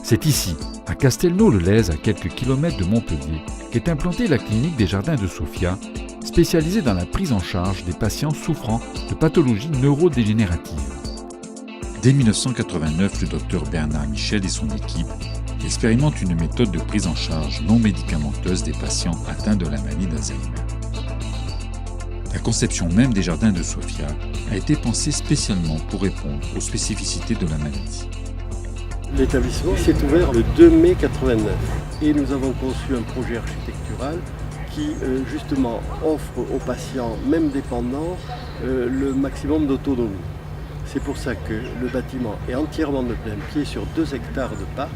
C'est ici, à Castelnau-le-Lez, à quelques kilomètres de Montpellier, qu'est implantée la clinique des Jardins de Sofia, spécialisée dans la prise en charge des patients souffrant de pathologies neurodégénératives. Dès 1989, le docteur Bernard Michel et son équipe expérimentent une méthode de prise en charge non médicamenteuse des patients atteints de la maladie d'Alzheimer. La conception même des Jardins de Sofia a été pensée spécialement pour répondre aux spécificités de la maladie. L'établissement s'est ouvert le 2 mai 89 et nous avons conçu un projet architectural qui justement offre aux patients, même dépendants, le maximum d'autonomie. C'est pour ça que le bâtiment est entièrement de plein pied sur 2 hectares de parc.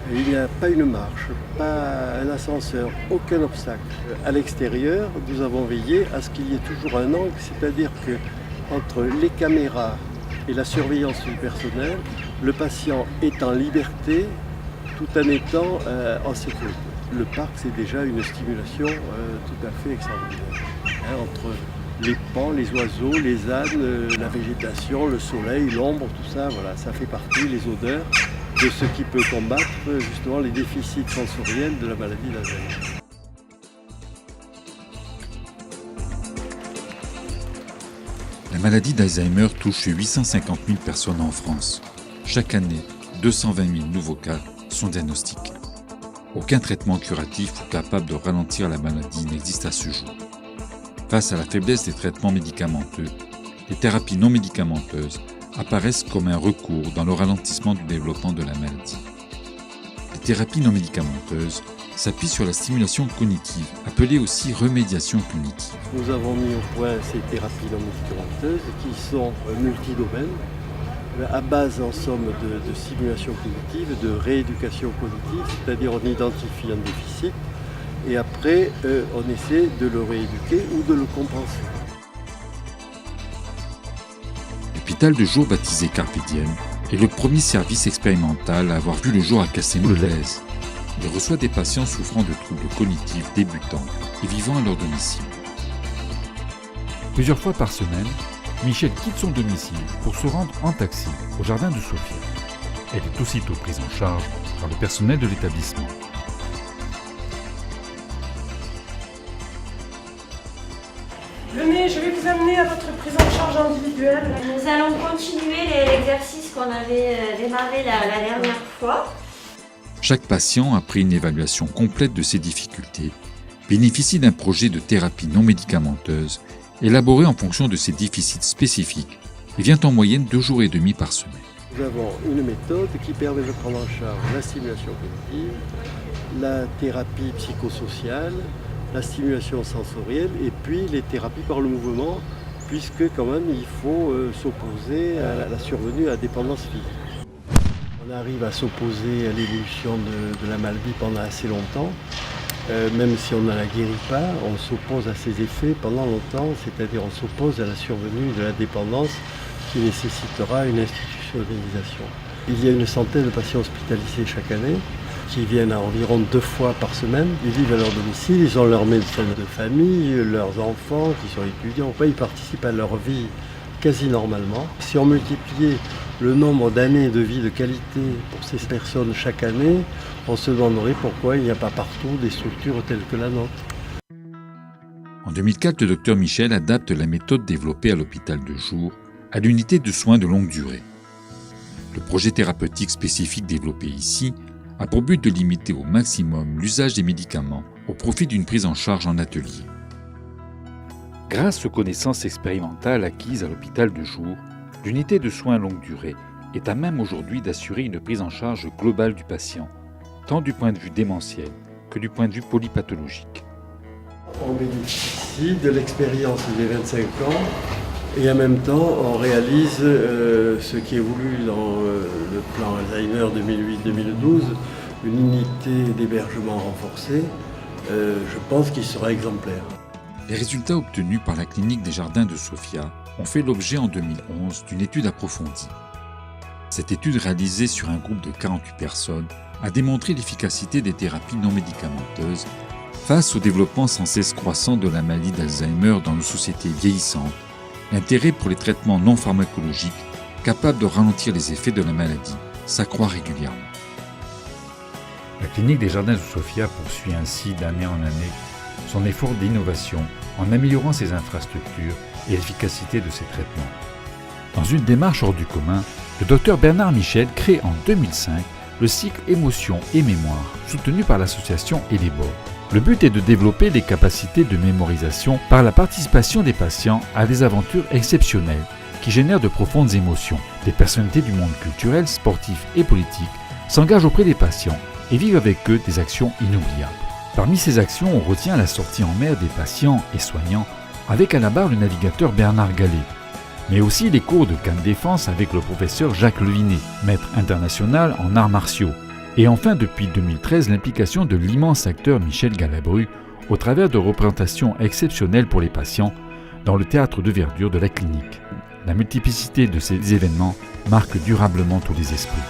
Il n'y a pas une marche, pas un ascenseur, aucun obstacle. À l'extérieur, nous avons veillé à ce qu'il y ait toujours un angle, c'est-à-dire que entre les caméras et la surveillance du personnel, le patient est en liberté tout en étant en sécurité. Le parc, c'est déjà une stimulation tout à fait extraordinaire. Entre les pans, les oiseaux, les ânes, la végétation, le soleil, l'ombre, tout ça, voilà, ça fait partie, les odeurs, de ce qui peut combattre justement les déficits sensoriels de la maladie d'Alzheimer. La maladie d'Alzheimer touche 850 000 personnes en France. Chaque année, 220 000 nouveaux cas sont diagnostiqués. Aucun traitement curatif ou capable de ralentir la maladie n'existe à ce jour. Face à la faiblesse des traitements médicamenteux, les thérapies non médicamenteuses apparaissent comme un recours dans le ralentissement du développement de la maladie. Les thérapies non médicamenteuses s'appuient sur la stimulation cognitive, appelée aussi remédiation cognitive. Nous avons mis au point ces thérapies non médicamenteuses qui sont multidomaines, à base en somme de stimulation cognitive, de rééducation cognitive, c'est-à-dire on identifie un déficit et après on essaie de le rééduquer ou de le compenser. L'hôpital de jour baptisé Carpe Diem est le premier service expérimental à avoir vu le jour à Castelnau-le-Lez. Il reçoit des patients souffrant de troubles cognitifs débutants et vivant à leur domicile. Plusieurs fois par semaine, Michel quitte son domicile pour se rendre en taxi au jardin de Sofia. Elle est aussitôt prise en charge par le personnel de l'établissement. Venez, je vais vous amener à votre prise en charge individuelle. Nous allons continuer l'exercice qu'on avait démarré la dernière fois. Chaque patient, après une évaluation complète de ses difficultés, bénéficie d'un projet de thérapie non médicamenteuse élaboré en fonction de ses déficits spécifiques et vient en moyenne 2 jours et demi par semaine. Nous avons une méthode qui permet de prendre en charge la stimulation cognitive, la thérapie psychosociale, la stimulation sensorielle et puis les thérapies par le mouvement, puisque quand même il faut s'opposer à la survenue à la dépendance physique. On arrive à s'opposer à l'évolution de la maladie pendant assez longtemps, même si on ne la guérit pas, on s'oppose à ses effets pendant longtemps, c'est-à-dire on s'oppose à la survenue de la dépendance qui nécessitera une institutionnalisation. Il y a une centaine de patients hospitalisés chaque année, qui viennent à environ 2 fois par semaine. Ils vivent à leur domicile, ils ont leur médecin de famille, leurs enfants qui sont étudiants. Ils participent à leur vie quasi normalement. Si on multipliait le nombre d'années de vie de qualité pour ces personnes chaque année, on se demanderait pourquoi il n'y a pas partout des structures telles que la nôtre. En 2004, le docteur Michel adapte la méthode développée à l'hôpital de jour à l'unité de soins de longue durée. Le projet thérapeutique spécifique développé ici a pour but de limiter au maximum l'usage des médicaments au profit d'une prise en charge en atelier. Grâce aux connaissances expérimentales acquises à l'hôpital de jour, l'unité de soins longue durée est à même aujourd'hui d'assurer une prise en charge globale du patient, tant du point de vue démentiel que du point de vue polypathologique. On bénéficie de l'expérience des 25 ans et en même temps on réalise ce qui est voulu dans le plan Alzheimer 2008-2012, une unité d'hébergement renforcée, je pense qu'il sera exemplaire. Les résultats obtenus par la clinique des Jardins de Sofia ont fait l'objet en 2011 d'une étude approfondie. Cette étude réalisée sur un groupe de 48 personnes a démontré l'efficacité des thérapies non médicamenteuses face au développement sans cesse croissant de la maladie d'Alzheimer dans nos sociétés vieillissantes. L'intérêt pour les traitements non pharmacologiques capables de ralentir les effets de la maladie s'accroît régulièrement. La clinique des Jardins de Sofia poursuit ainsi d'année en année son effort d'innovation en améliorant ses infrastructures et l'efficacité de ses traitements. Dans une démarche hors du commun, le Dr Bernard Michel crée en 2005 le cycle Émotions et Mémoire, soutenu par l'association Elébor. Le but est de développer les capacités de mémorisation par la participation des patients à des aventures exceptionnelles qui génèrent de profondes émotions. Des personnalités du monde culturel, sportif et politique s'engagent auprès des patients et vivent avec eux des actions inoubliables. Parmi ces actions, on retient la sortie en mer des patients et soignants avec à la barre le navigateur Bernard Gallet, mais aussi les cours de Cannes Défense avec le professeur Jacques Levinet, maître international en arts martiaux. Et enfin, depuis 2013, l'implication de l'immense acteur Michel Galabru au travers de représentations exceptionnelles pour les patients dans le théâtre de verdure de la clinique. La multiplicité de ces événements marque durablement tous les esprits.